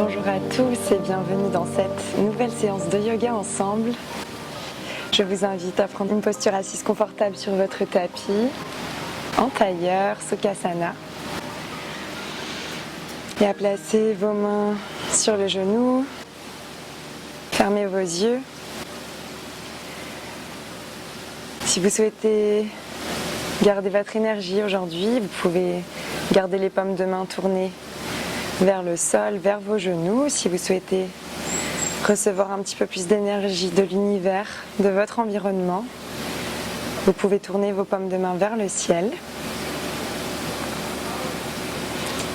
Bonjour à tous et bienvenue dans cette nouvelle séance de yoga ensemble. Je vous invite à prendre une posture assise confortable sur votre tapis, en tailleur, Sukhasana, et à placer vos mains sur le genou. Fermez vos yeux. Si vous souhaitez garder votre énergie aujourd'hui, vous pouvez garder les paumes de main tournées vers le sol, vers vos genoux. Si vous souhaitez recevoir un petit peu plus d'énergie de l'univers, de votre environnement, vous pouvez tourner vos paumes de main vers le ciel.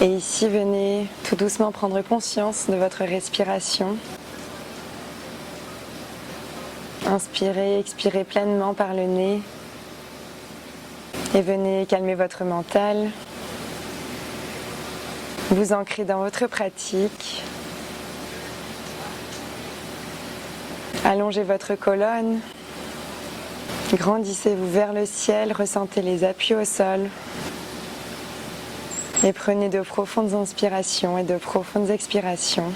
Et ici, venez tout doucement prendre conscience de votre respiration. Inspirez, expirez pleinement par le nez. Et venez calmer votre mental. Vous ancrez dans votre pratique. Allongez votre colonne. Grandissez-vous vers le ciel. Ressentez les appuis au sol. Et prenez de profondes inspirations et de profondes expirations.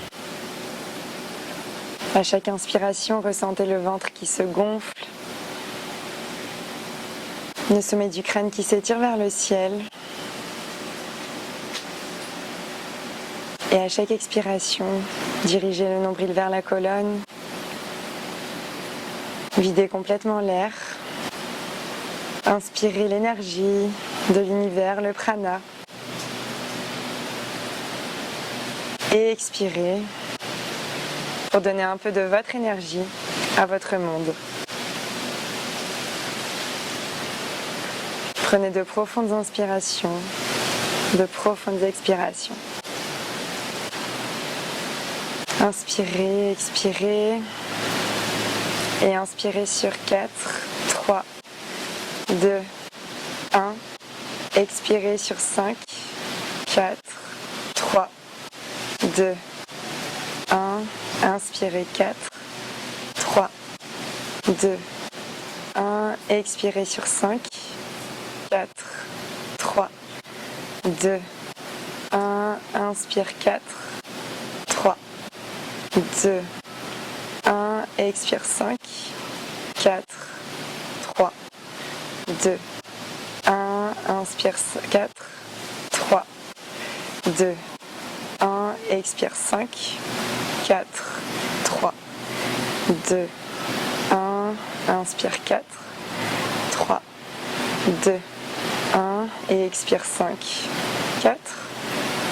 À chaque inspiration, ressentez le ventre qui se gonfle. Le sommet du crâne qui s'étire vers le ciel. Et à chaque expiration, dirigez le nombril vers la colonne. Videz complètement l'air. Inspirez l'énergie de l'univers, le prana. Et expirez pour donner un peu de votre énergie à votre monde. Prenez de profondes inspirations, de profondes expirations. Inspirez, expirez. Et inspirez sur 4, 3, 2, 1. Expirez sur 5, 4, 3, 2, 1. Inspirez 4, 3, 2, 1. Expirez sur 5, 4, 3, 2, 1. Inspire 4, 3, 2, 1. Expire 5, 4, 3, 2, 1. Inspire 4, 3, 2, 1. Expire 5, 4, 3, 2, 1. Inspire 4, 3, 2, 1. Et expire 5, 4,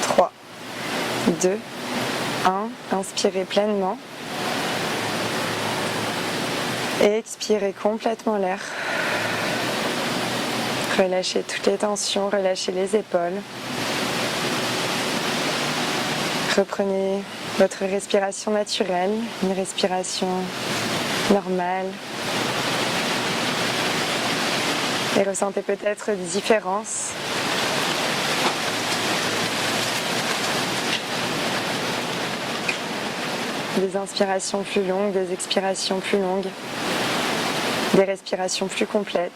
3, 2, 1. Inspirez pleinement. Et expirez complètement l'air. Relâchez toutes les tensions, relâchez les épaules. Reprenez votre respiration naturelle, une respiration normale. Et ressentez peut-être des différences. Des inspirations plus longues, des expirations plus longues, des respirations plus complètes.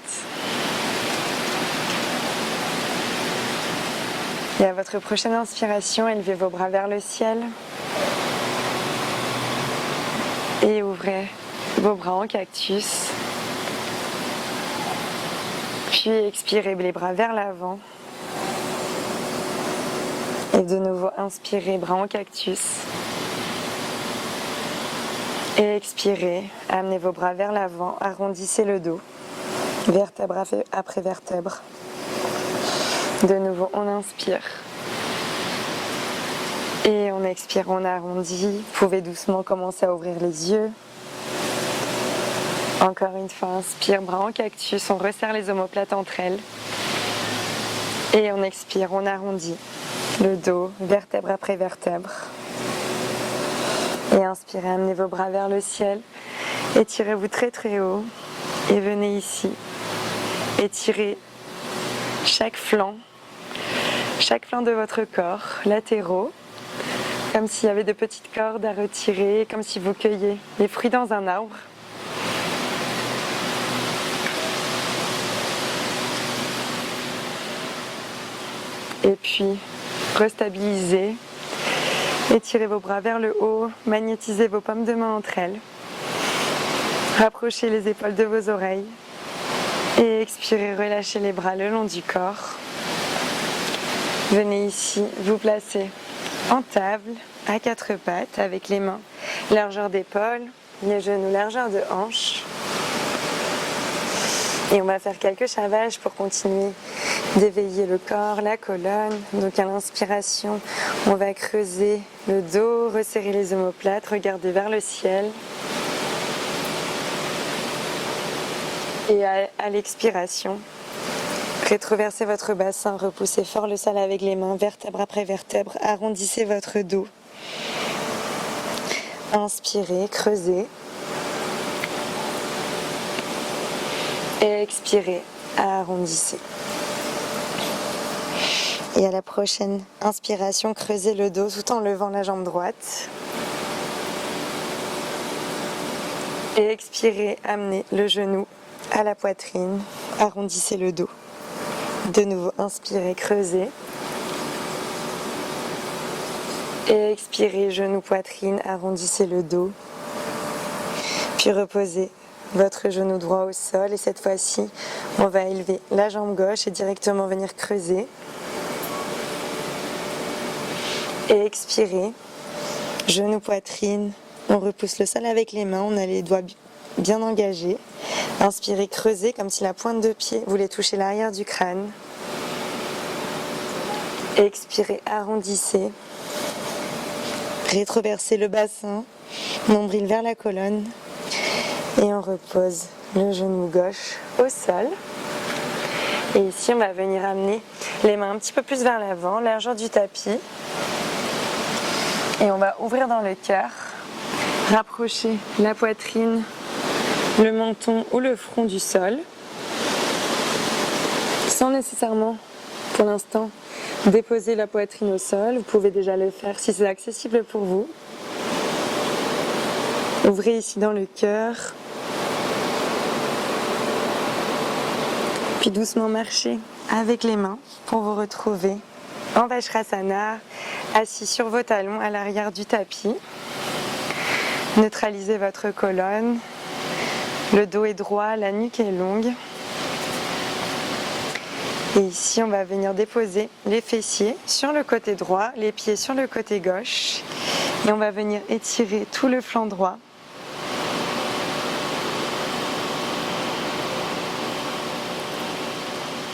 Et à votre prochaine inspiration, élevez vos bras vers le ciel et ouvrez vos bras en cactus. Puis expirez les bras vers l'avant. Et de nouveau, inspirez, bras en cactus. Et expirez, amenez vos bras vers l'avant, arrondissez le dos, vertèbre après vertèbre. De nouveau, on inspire. Et on expire, on arrondit. Vous pouvez doucement commencer à ouvrir les yeux. Encore une fois, inspire, bras en cactus, on resserre les omoplates entre elles. Et on expire, on arrondit le dos, vertèbre après vertèbre. Et inspirez, amenez vos bras vers le ciel. Étirez-vous très très haut. Et venez ici. Étirez chaque flanc de votre corps, latéraux. Comme s'il y avait de petites cordes à retirer, comme si vous cueilliez les fruits dans un arbre. Et puis, restabilisez Étirez vos bras vers le haut, magnétisez vos paumes de main entre elles. Rapprochez les épaules de vos oreilles. Et expirez, relâchez les bras le long du corps. Venez ici vous placer en table, à quatre pattes, avec les mains largeur d'épaule, les genoux largeur de hanche. Et on va faire quelques chavages pour continuer d'éveiller le corps, la colonne. Donc à l'inspiration, on va creuser le dos, resserrer les omoplates, regarder vers le ciel. Et à l'expiration, rétroversez votre bassin, repoussez fort le sol avec les mains, vertèbre après vertèbre, arrondissez votre dos. Inspirez, creusez. Et expirez, arrondissez. Et à la prochaine inspiration, creusez le dos tout en levant la jambe droite. Et expirez, amenez le genou à la poitrine, arrondissez le dos. De nouveau, inspirez, creusez. Et expirez, genou, poitrine, arrondissez le dos. Puis reposez votre genou droit au sol et cette fois-ci, on va élever la jambe gauche et directement venir creuser. Et expirez, genou, poitrine, on repousse le sol avec les mains, on a les doigts bien engagés. Inspirez, creusez comme si la pointe de pied voulait toucher l'arrière du crâne. Expirez, arrondissez. Rétroversez le bassin, nombril vers la colonne. Et on repose le genou gauche au sol. Et ici, on va venir amener les mains un petit peu plus vers l'avant, largeur du tapis. Et on va ouvrir dans le cœur, rapprocher la poitrine, le menton ou le front du sol, sans nécessairement, pour l'instant, déposer la poitrine au sol. Vous pouvez déjà le faire si c'est accessible pour vous. Ouvrez ici dans le cœur. Puis doucement marchez avec les mains pour vous retrouver en Vajrasana, assis sur vos talons à l'arrière du tapis. Neutralisez votre colonne. Le dos est droit, la nuque est longue. Et ici, on va venir déposer les fessiers sur le côté droit, les pieds sur le côté gauche. Et on va venir étirer tout le flanc droit.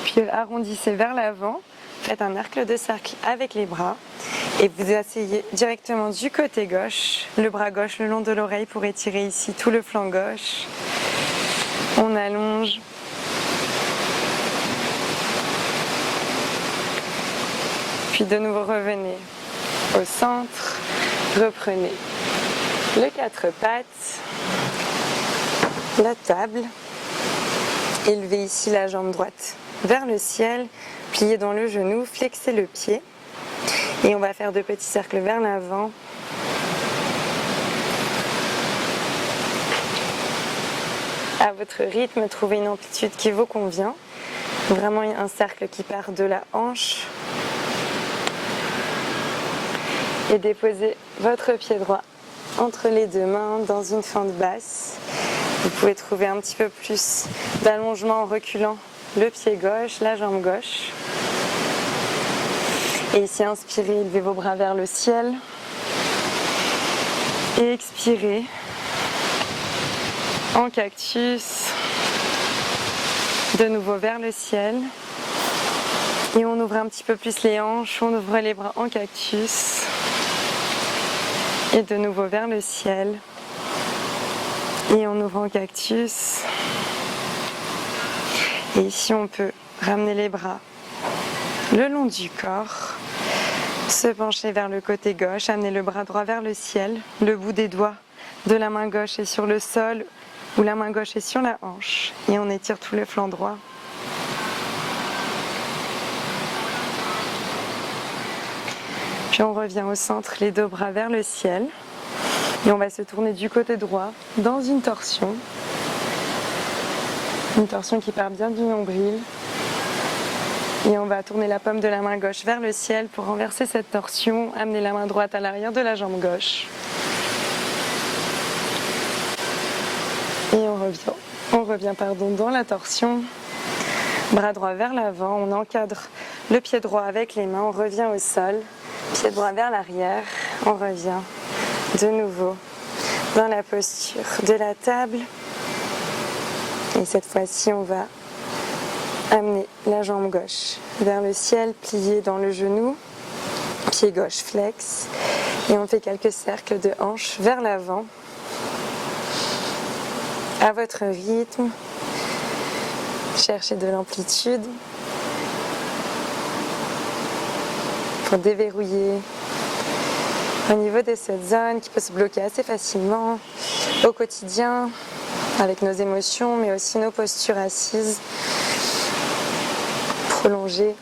Puis arrondissez vers l'avant. Faites un arc de cercle avec les bras. Et vous asseyez directement du côté gauche, le bras gauche le long de l'oreille pour étirer ici tout le flanc gauche. On allonge. Puis de nouveau revenez au centre, reprenez les quatre pattes, la table, élevez ici la jambe droite vers le ciel, pliez dans le genou, flexez le pied et on va faire deux petits cercles vers l'avant. À votre rythme, trouvez une amplitude qui vous convient, vraiment un cercle qui part de la hanche. Et déposez votre pied droit entre les deux mains dans une fente basse. Vous pouvez trouver un petit peu plus d'allongement en reculant le pied gauche, la jambe gauche. Et ici, inspirez, élevez vos bras vers le ciel. Et expirez en cactus. De nouveau vers le ciel. Et on ouvre un petit peu plus les hanches, on ouvre les bras en cactus. Et de nouveau vers le ciel. Et on ouvre en cactus. Et ici, on peut ramener les bras le long du corps. Se pencher vers le côté gauche, amener le bras droit vers le ciel. Le bout des doigts de la main gauche est sur le sol ou la main gauche est sur la hanche. Et on étire tout le flanc droit. Puis on revient au centre, les deux bras vers le ciel. Et on va se tourner du côté droit dans une torsion. Une torsion qui part bien du nombril. Et on va tourner la paume de la main gauche vers le ciel pour renverser cette torsion. Amener la main droite à l'arrière de la jambe gauche. Et on revient dans la torsion. Bras droit vers l'avant, on encadre le pied droit avec les mains, on revient au sol. Pied droit vers l'arrière, on revient de nouveau dans la posture de la table. Et cette fois-ci, on va amener la jambe gauche vers le ciel, plier dans le genou, pied gauche flex. Et on fait quelques cercles de hanches vers l'avant. À votre rythme, cherchez de l'amplitude pour déverrouiller au niveau de cette zone qui peut se bloquer assez facilement au quotidien avec nos émotions mais aussi nos postures assises prolongées.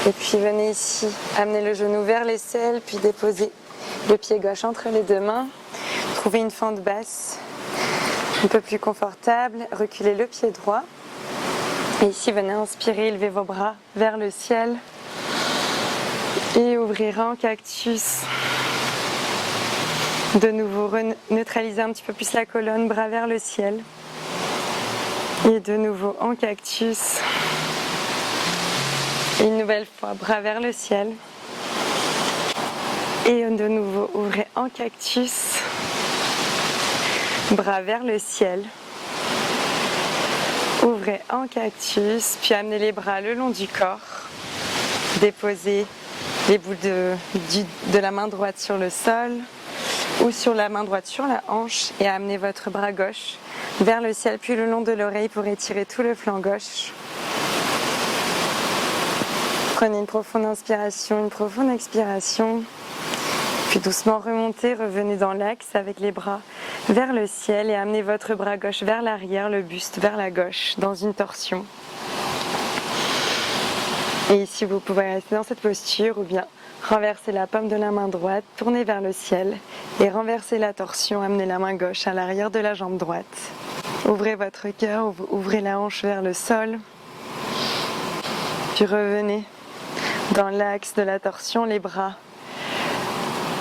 Et puis venez ici, amenez le genou vers l'aisselle puis déposez le pied gauche entre les deux mains. Trouvez une fente basse un peu plus confortable, reculez le pied droit. Et ici, venez inspirer, élevez vos bras vers le ciel et ouvrir en cactus. De nouveau, neutralisez un petit peu plus la colonne, bras vers le ciel. Et de nouveau en cactus. Et une nouvelle fois, bras vers le ciel. Et de nouveau, ouvrez en cactus. Bras vers le ciel. Ouvrez en cactus, puis amenez les bras le long du corps. Déposez les bouts de la main droite sur le sol ou sur la main droite sur la hanche et amenez votre bras gauche vers le ciel, puis le long de l'oreille pour étirer tout le flanc gauche. Prenez une profonde inspiration, une profonde expiration. Puis doucement remontez, revenez dans l'axe avec les bras vers le ciel et amenez votre bras gauche vers l'arrière, le buste vers la gauche, dans une torsion. Et ici, vous pouvez rester dans cette posture ou bien renverser la paume de la main droite, tourner vers le ciel et renverser la torsion, amenez la main gauche à l'arrière de la jambe droite. Ouvrez votre cœur, ouvrez la hanche vers le sol. Puis revenez dans l'axe de la torsion, les bras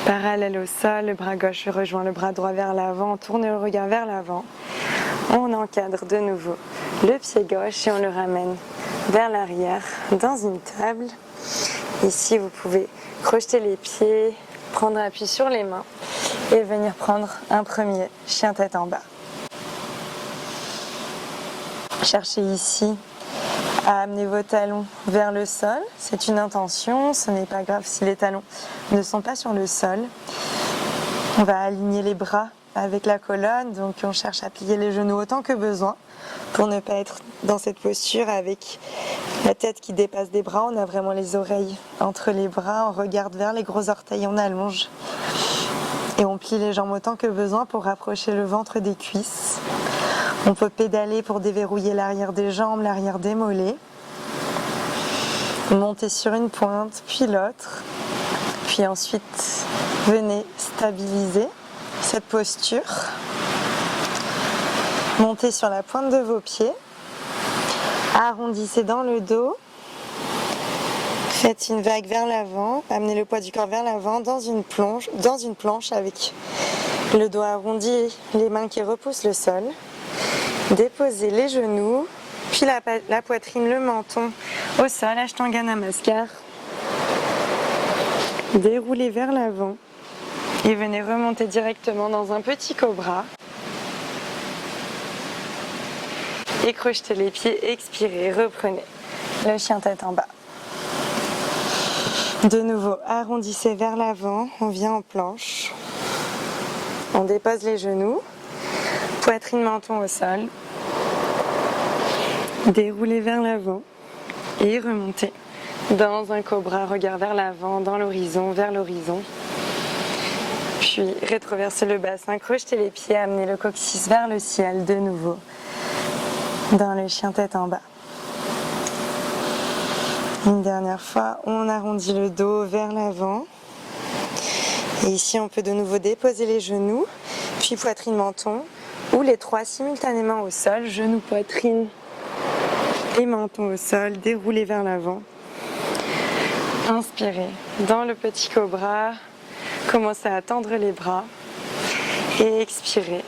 parallèle au sol, le bras gauche rejoint le bras droit vers l'avant, tournez le regard vers l'avant. On encadre de nouveau le pied gauche et on le ramène vers l'arrière dans une table. Ici, vous pouvez crocheter les pieds, prendre appui sur les mains et venir prendre un premier chien tête en bas. Cherchez ici à amener vos talons vers le sol, c'est une intention, ce n'est pas grave si les talons ne sont pas sur le sol. On va aligner les bras avec la colonne, donc on cherche à plier les genoux autant que besoin pour ne pas être dans cette posture avec la tête qui dépasse des bras. On a vraiment les oreilles entre les bras, on regarde vers les gros orteils, on allonge et on plie les jambes autant que besoin pour rapprocher le ventre des cuisses. On peut pédaler pour déverrouiller l'arrière des jambes, l'arrière des mollets. Montez sur une pointe, puis l'autre. Puis ensuite, venez stabiliser cette posture. Montez sur la pointe de vos pieds. Arrondissez dans le dos. Faites une vague vers l'avant. Amenez le poids du corps vers l'avant dans une planche avec le dos arrondi, les mains qui repoussent le sol. Déposez les genoux, puis la poitrine, le menton au sol, Ashtanga Namaskar. Déroulez vers l'avant et venez remonter directement dans un petit cobra. Et crochetez les pieds, expirez, reprenez le chien tête en bas. De nouveau, arrondissez vers l'avant, on vient en planche. On dépose les genoux. Poitrine, menton au sol. Déroulez vers l'avant et remontez dans un cobra, regard vers l'avant, dans l'horizon, vers l'horizon. Puis rétroversez le bassin, crochetez les pieds, amenez le coccyx vers le ciel de nouveau dans le chien tête en bas. Une dernière fois, on arrondit le dos vers l'avant. Et ici, on peut de nouveau déposer les genoux, puis poitrine, menton, ou les trois simultanément au sol, genoux, poitrine, et menton au sol, déroulez vers l'avant. Inspirez dans le petit cobra, commencez à tendre les bras et expirez,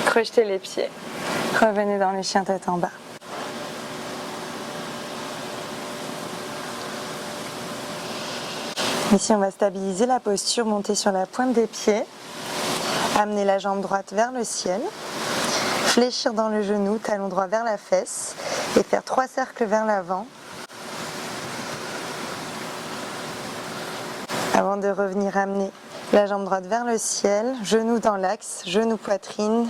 crochetez les pieds, revenez dans le chien tête en bas. Ici on va stabiliser la posture, monter sur la pointe des pieds, amener la jambe droite vers le ciel, fléchir dans le genou, talon droit vers la fesse et faire 3 cercles vers l'avant. Avant de revenir, amener la jambe droite vers le ciel, genou dans l'axe, genou poitrine.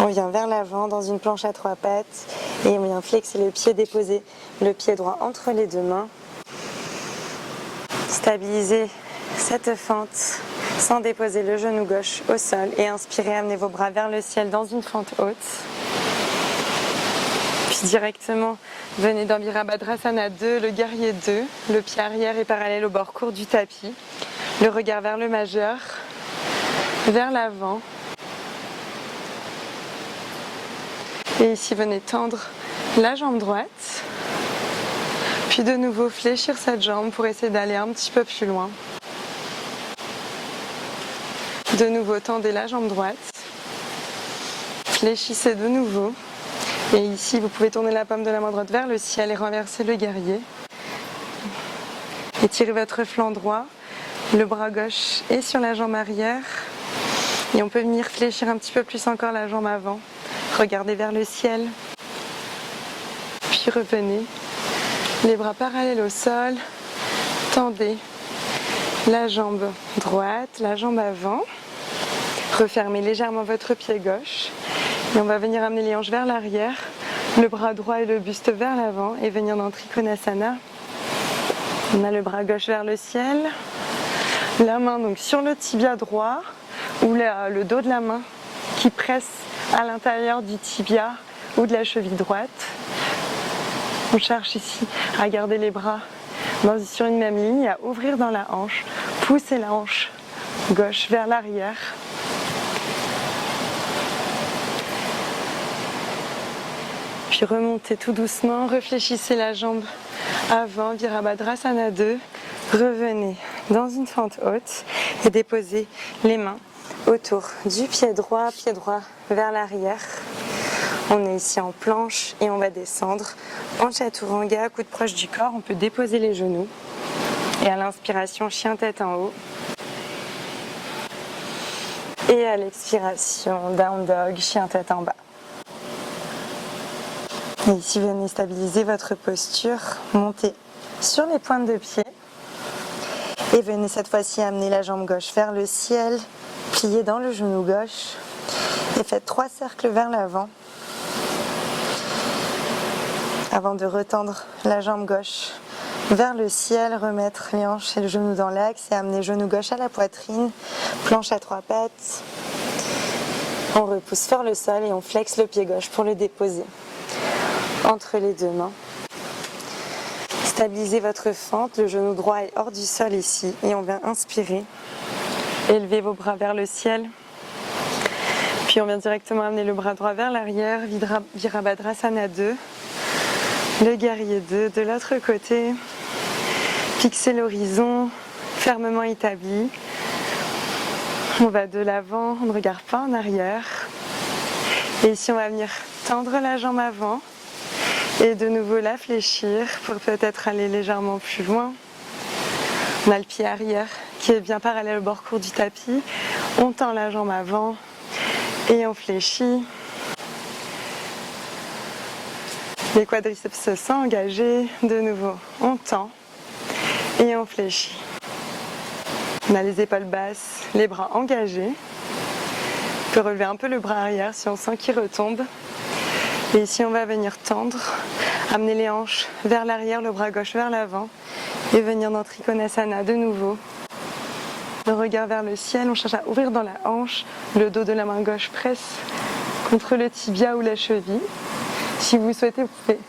On vient vers l'avant dans une planche à 3 pattes et on vient flexer le pied, déposer le pied droit entre les 2 mains. Stabilisez cette fente sans déposer le genou gauche au sol et inspirez, amenez vos bras vers le ciel dans une fente haute. Puis directement, venez dans Virabhadrasana 2, le guerrier 2. Le pied arrière est parallèle au bord court du tapis. Le regard vers le majeur, vers l'avant. Et ici, venez tendre la jambe droite. Puis de nouveau, fléchir cette jambe pour essayer d'aller un petit peu plus loin. De nouveau, tendez la jambe droite. Fléchissez de nouveau. Et ici, vous pouvez tourner la paume de la main droite vers le ciel et renverser le guerrier. Étirez votre flanc droit. Le bras gauche est sur la jambe arrière. Et on peut venir fléchir un petit peu plus encore la jambe avant. Regardez vers le ciel. Puis revenez. Les bras parallèles au sol. Tendez la jambe droite, la jambe avant. Refermez légèrement votre pied gauche. Et on va venir amener les hanches vers l'arrière, le bras droit et le buste vers l'avant et venir dans Trikonasana. On a le bras gauche vers le ciel, la main donc sur le tibia droit ou le dos de la main qui presse à l'intérieur du tibia ou de la cheville droite. On cherche ici à garder les bras sur une même ligne, à ouvrir dans la hanche, pousser la hanche gauche vers l'arrière. Puis remontez tout doucement, réfléchissez la jambe avant, Virabhadrasana 2. Revenez dans une fente haute et déposez les mains autour du pied droit vers l'arrière. On est ici en planche et on va descendre en chaturanga, coude proche du corps. On peut déposer les genoux et à l'inspiration, chien tête en haut. Et à l'expiration, down dog, chien tête en bas. Et ici, venez stabiliser votre posture, montez sur les pointes de pied et venez cette fois-ci amener la jambe gauche vers le ciel, pliez dans le genou gauche et faites 3 cercles vers l'avant. Avant de retendre la jambe gauche vers le ciel, remettre les hanches et le genou dans l'axe et amener genou gauche à la poitrine, planche à 3 pattes. On repousse fort le sol et on flexe le pied gauche pour le déposer entre les 2 mains. Stabilisez votre fente, le genou droit est hors du sol ici et on vient inspirer. Élevez vos bras vers le ciel. Puis on vient directement amener le bras droit vers l'arrière, Virabhadrasana 2. Le guerrier 2 de l'autre côté. Fixez l'horizon, fermement établi. On va de l'avant, on ne regarde pas en arrière. Et ici on va venir tendre la jambe avant. Et de nouveau la fléchir pour peut-être aller légèrement plus loin. On a le pied arrière qui est bien parallèle au bord court du tapis. On tend la jambe avant et on fléchit. Les quadriceps se sont engagés. De nouveau, on tend et on fléchit. On a les épaules basses, les bras engagés. On peut relever un peu le bras arrière si on sent qu'il retombe. Et ici, on va venir tendre, amener les hanches vers l'arrière, le bras gauche vers l'avant et venir dans Trikonasana de nouveau. Le regard vers le ciel, on cherche à ouvrir dans la hanche, le dos de la main gauche presse contre le tibia ou la cheville. Si vous souhaitez, vous pouvez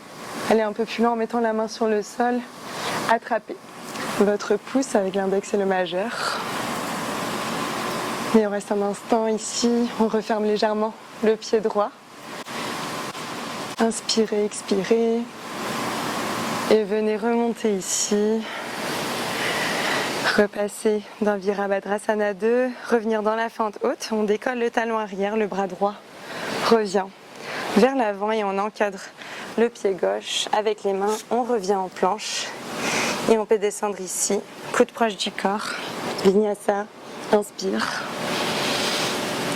aller un peu plus loin en mettant la main sur le sol, attraper votre pouce avec l'index et le majeur. Et on reste un instant ici, on referme légèrement le pied droit. Inspirez, expirez. Et venez remonter ici. Repasser dans Virabhadrasana 2. Revenir dans la fente haute. On décolle le talon arrière, le bras droit revient vers l'avant et on encadre le pied gauche avec les mains. On revient en planche et on peut descendre ici. Coude proche du corps. Vinyasa. Inspire.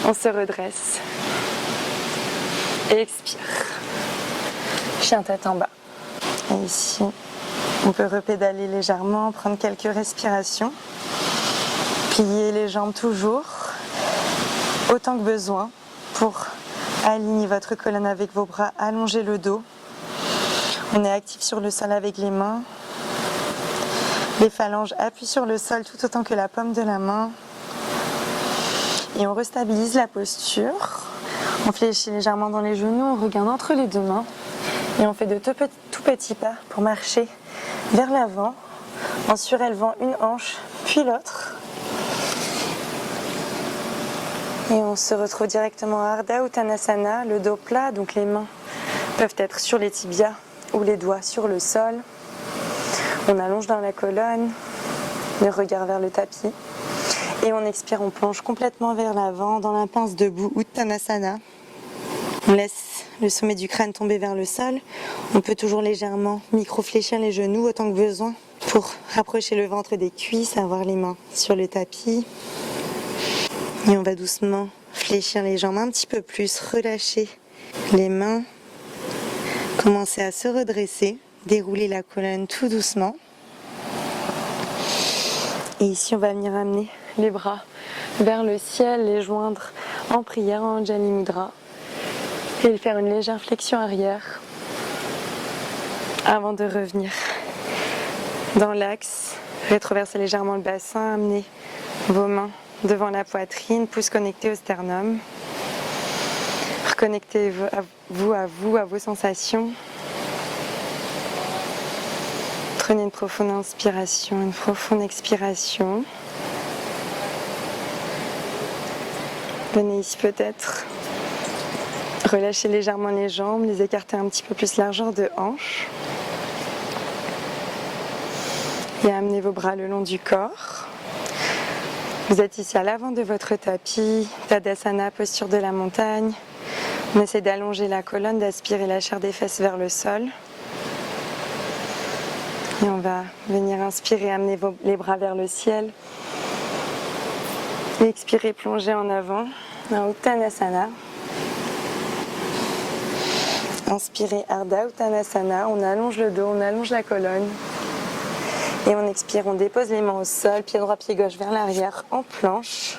On se redresse. Et expire. Chien tête en bas. Et ici, on peut repédaler légèrement, prendre quelques respirations. Plier les jambes toujours, autant que besoin, pour aligner votre colonne avec vos bras, allonger le dos. On est actif sur le sol avec les mains. Les phalanges appuient sur le sol tout autant que la paume de la main. Et on restabilise la posture. On fléchit légèrement dans les genoux, on regarde entre les deux mains. Et on fait de tout petits pas pour marcher vers l'avant en surélevant une hanche puis l'autre. Et on se retrouve directement à Ardha Uttanasana, le dos plat, donc les mains peuvent être sur les tibias ou les doigts sur le sol. On allonge dans la colonne, le regard vers le tapis. Et on expire, on plonge complètement vers l'avant dans la pince debout Uttanasana. On laisse le sommet du crâne tomber vers le sol. On peut toujours légèrement micro-fléchir les genoux autant que besoin pour rapprocher le ventre des cuisses, avoir les mains sur le tapis. Et on va doucement fléchir les jambes un petit peu plus, relâcher les mains, commencer à se redresser, dérouler la colonne tout doucement. Et ici, on va venir amener les bras vers le ciel, les joindre en prière, en Anjali Mudra. Et faire une légère flexion arrière avant de revenir dans l'axe. Rétroverser légèrement le bassin, amener vos mains devant la poitrine, pouce connecté au sternum. Reconnectez-vous à vos sensations. Prenez une profonde inspiration, une profonde expiration. Venez ici peut-être relâcher légèrement les jambes, les écarter un petit peu plus largeur de hanche. Et amenez vos bras le long du corps. Vous êtes ici à l'avant de votre tapis, Tadasana, posture de la montagne. On essaie d'allonger la colonne, d'aspirer la chair des fesses vers le sol. Et on va venir inspirer, amener les bras vers le ciel. Et expirer, plonger en avant, en Uttanasana. Inspirez Ardha Uttanasana, on allonge le dos, on allonge la colonne. Et on expire, on dépose les mains au sol, pied droit, pied gauche vers l'arrière, en planche.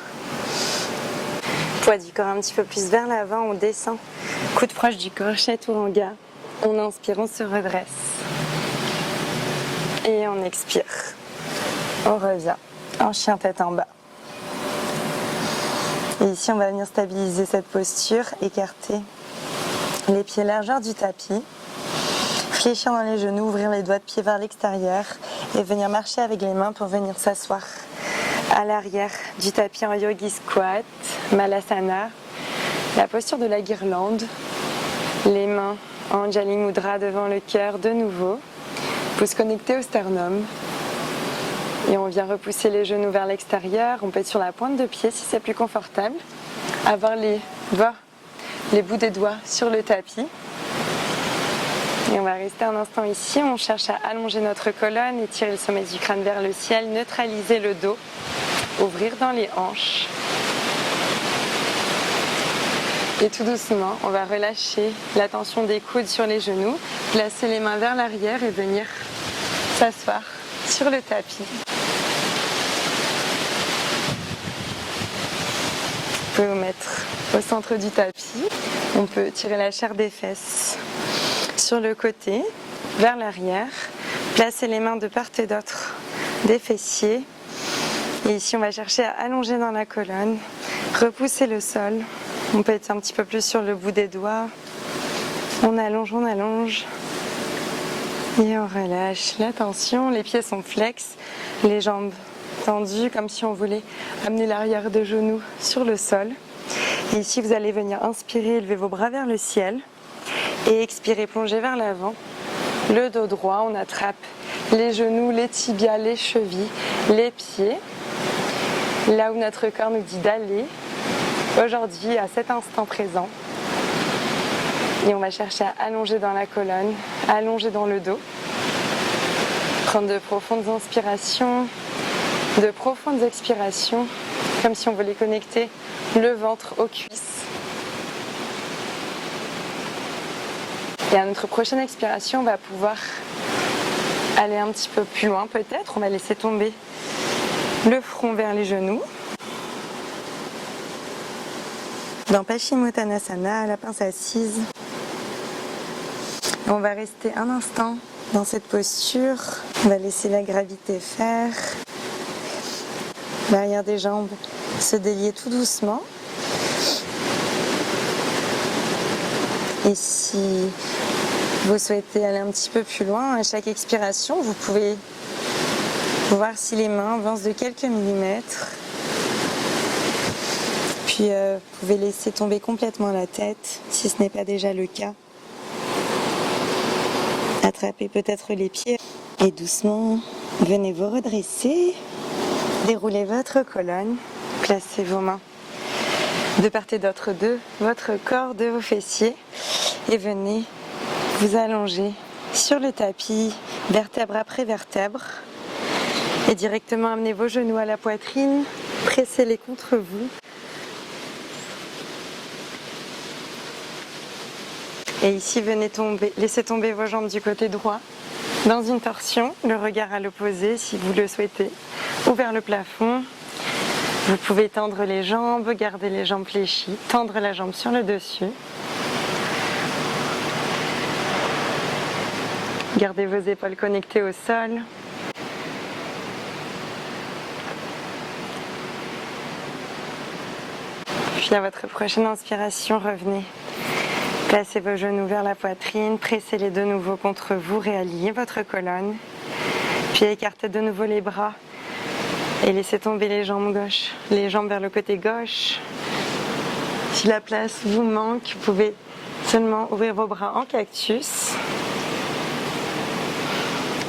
Poids du corps un petit peu plus vers l'avant, on descend. Coude proche du corps, Chaturanga. On inspire, on se redresse. Et on expire. On revient en chien tête en bas. Et ici, on va venir stabiliser cette posture, écarter les pieds largeur du tapis, fléchir dans les genoux, ouvrir les doigts de pied vers l'extérieur et venir marcher avec les mains pour venir s'asseoir à l'arrière du tapis en yogi squat, malasana, la posture de la guirlande, les mains en Anjali Mudra devant le cœur de nouveau, pouce connecté au sternum et on vient repousser les genoux vers l'extérieur, on peut être sur la pointe de pied si c'est plus confortable, avoir les bouts des doigts sur le tapis. Et on va rester un instant ici, on cherche à allonger notre colonne, étirer le sommet du crâne vers le ciel, neutraliser le dos, ouvrir dans les hanches. Et tout doucement, on va relâcher la tension des coudes sur les genoux, placer les mains vers l'arrière et venir s'asseoir sur le tapis. Vous pouvez vous mettre au centre du tapis. On peut tirer la chair des fesses sur le côté, vers l'arrière, placer les mains de part et d'autre des fessiers. Et ici, on va chercher à allonger dans la colonne, repousser le sol. On peut être un petit peu plus sur le bout des doigts. On allonge et on relâche la tension. Les pieds sont flex, les jambes tendues comme si on voulait amener l'arrière des genoux sur le sol. Et ici, vous allez venir inspirer, élever vos bras vers le ciel Et expirez, plongez vers l'avant. Le dos droit, on attrape les genoux, les tibias, les chevilles, les pieds. Là où notre corps nous dit d'aller, aujourd'hui, à cet instant présent. Et on va chercher à allonger dans la colonne, allonger dans le dos. Prendre de profondes inspirations, de profondes expirations, comme si on voulait connecter le ventre aux cuisses. Et à notre prochaine expiration, on va pouvoir aller un petit peu plus loin peut-être. On va laisser tomber le front vers les genoux. Dans Paschimottanasana, la pince assise. On va rester un instant dans cette posture. On va laisser la gravité faire. L'arrière des jambes se délier tout doucement. Et si vous souhaitez aller un petit peu plus loin, à chaque expiration, vous pouvez voir si les mains avancent de quelques millimètres. Puis vous pouvez laisser tomber complètement la tête, si ce n'est pas déjà le cas. Attrapez peut-être les pieds et doucement, venez vous redresser. Déroulez votre colonne, placez vos mains de part et d'autre de votre corps, de vos fessiers et venez vous allonger sur le tapis, vertèbre après vertèbre et directement amenez vos genoux à la poitrine, pressez-les contre vous. Et ici, venez laissez tomber vos jambes du côté droit dans une torsion, le regard à l'opposé si vous le souhaitez, ou vers le plafond. Vous pouvez tendre les jambes, garder les jambes fléchies, tendre la jambe sur le dessus. Gardez vos épaules connectées au sol. Puis à votre prochaine inspiration, revenez. Placez vos genoux vers la poitrine, pressez-les de nouveau contre vous, réalignez votre colonne. Puis écartez de nouveau les bras et laissez tomber les jambes gauches, les jambes vers le côté gauche. Si la place vous manque, vous pouvez seulement ouvrir vos bras en cactus.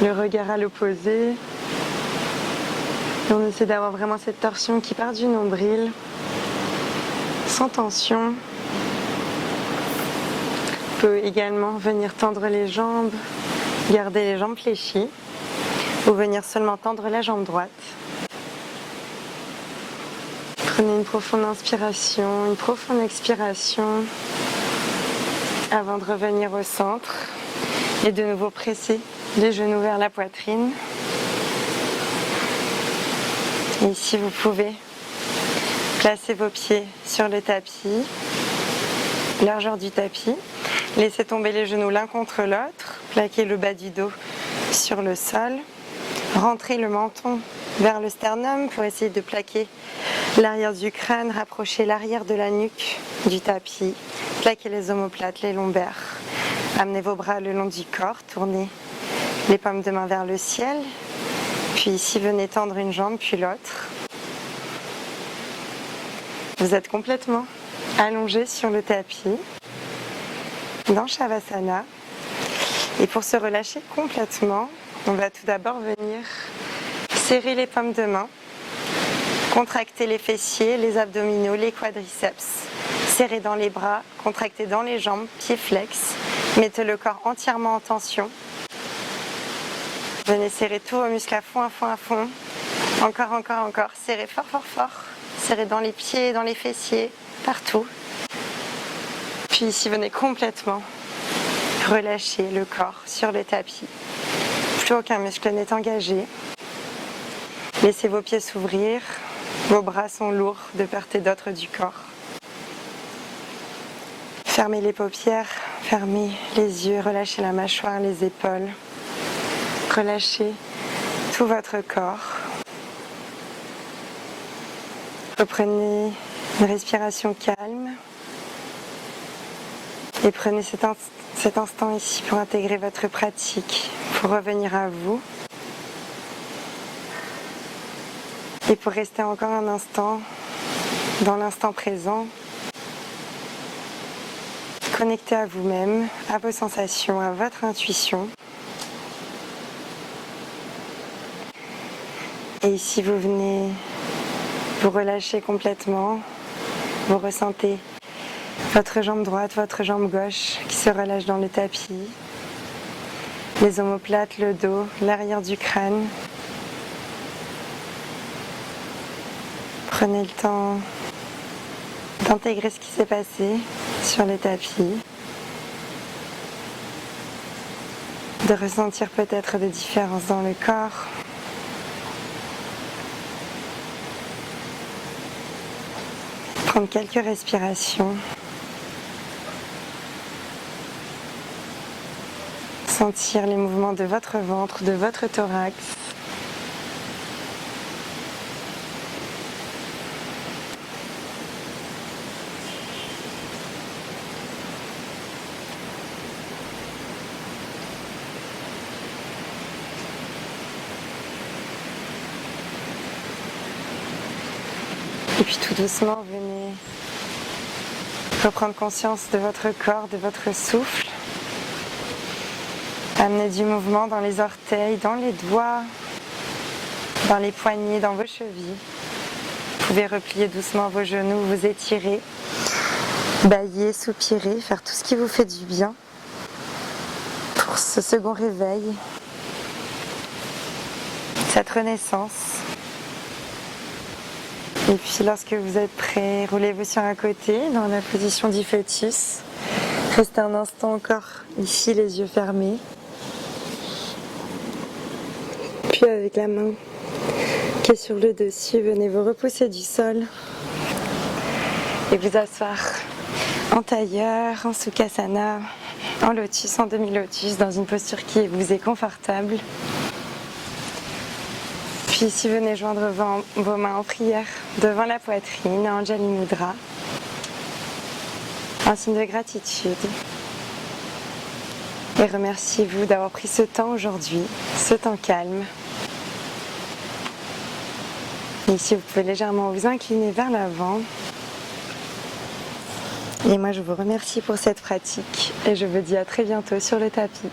Le regard à l'opposé. Et on essaie d'avoir vraiment cette torsion qui part du nombril, sans tension. On peut également venir tendre les jambes, garder les jambes fléchies, ou venir seulement tendre la jambe droite. Prenez une profonde inspiration, une profonde expiration avant de revenir au centre et de nouveau presser les genoux vers la poitrine. Et ici, vous pouvez placer vos pieds sur le tapis, largeur du tapis. Laissez tomber les genoux l'un contre l'autre, plaquez le bas du dos sur le sol, rentrez le menton vers le sternum pour essayer de plaquer l'arrière du crâne, rapprochez l'arrière de la nuque du tapis, plaquez les omoplates, les lombaires, amenez vos bras le long du corps, tournez les paumes de main vers le ciel, puis ici venez tendre une jambe puis l'autre. Vous êtes complètement allongé sur le tapis dans Shavasana. Et pour se relâcher complètement, on va tout d'abord venir serrer les paumes de main, contracter les fessiers, les abdominaux, les quadriceps, serrer dans les bras, contracter dans les jambes, pieds flex, mettez le corps entièrement en tension. Venez serrer tous vos muscles à fond, à fond, à fond. Encore, encore, encore. Serrez fort, fort, fort. Serrez dans les pieds, dans les fessiers, partout. Puis ici, venez complètement relâcher le corps sur le tapis. Plus aucun muscle n'est engagé. Laissez vos pieds s'ouvrir. Vos bras sont lourds de part et d'autre du corps. Fermez les paupières, fermez les yeux, relâchez la mâchoire, les épaules. Relâchez tout votre corps. Reprenez une respiration calme. Et prenez cet instant ici pour intégrer votre pratique, pour revenir à vous. Et pour rester encore un instant dans l'instant présent, connecter à vous-même, à vos sensations, à votre intuition. Et ici, vous venez vous relâcher complètement. Vous ressentez votre jambe droite, votre jambe gauche qui se relâche dans le tapis. Les omoplates, le dos, l'arrière du crâne. Prenez le temps d'intégrer ce qui s'est passé sur le tapis. De ressentir peut-être des différences dans le corps. Prendre quelques respirations. Sentir les mouvements de votre ventre, de votre thorax. Et puis tout doucement, venez reprendre conscience de votre corps, de votre souffle. Amenez du mouvement dans les orteils, dans les doigts, dans les poignets, dans vos chevilles. Vous pouvez replier doucement vos genoux, vous étirer, bâiller, soupirer, faire tout ce qui vous fait du bien pour ce second réveil, cette renaissance. Et puis lorsque vous êtes prêt, roulez-vous sur un côté dans la position du fœtus. Restez un instant encore ici, les yeux fermés. Puis avec la main qui est sur le dessus, venez vous repousser du sol et vous asseoir en tailleur, en sukhasana, en lotus, en demi-lotus, dans une posture qui vous est confortable. Puis ici, venez joindre vos mains en prière devant la poitrine, en Anjali Mudra, un signe de gratitude. Et remerciez-vous d'avoir pris ce temps aujourd'hui, ce temps calme. Et ici, vous pouvez légèrement vous incliner vers l'avant. Et moi, je vous remercie pour cette pratique et je vous dis à très bientôt sur le tapis.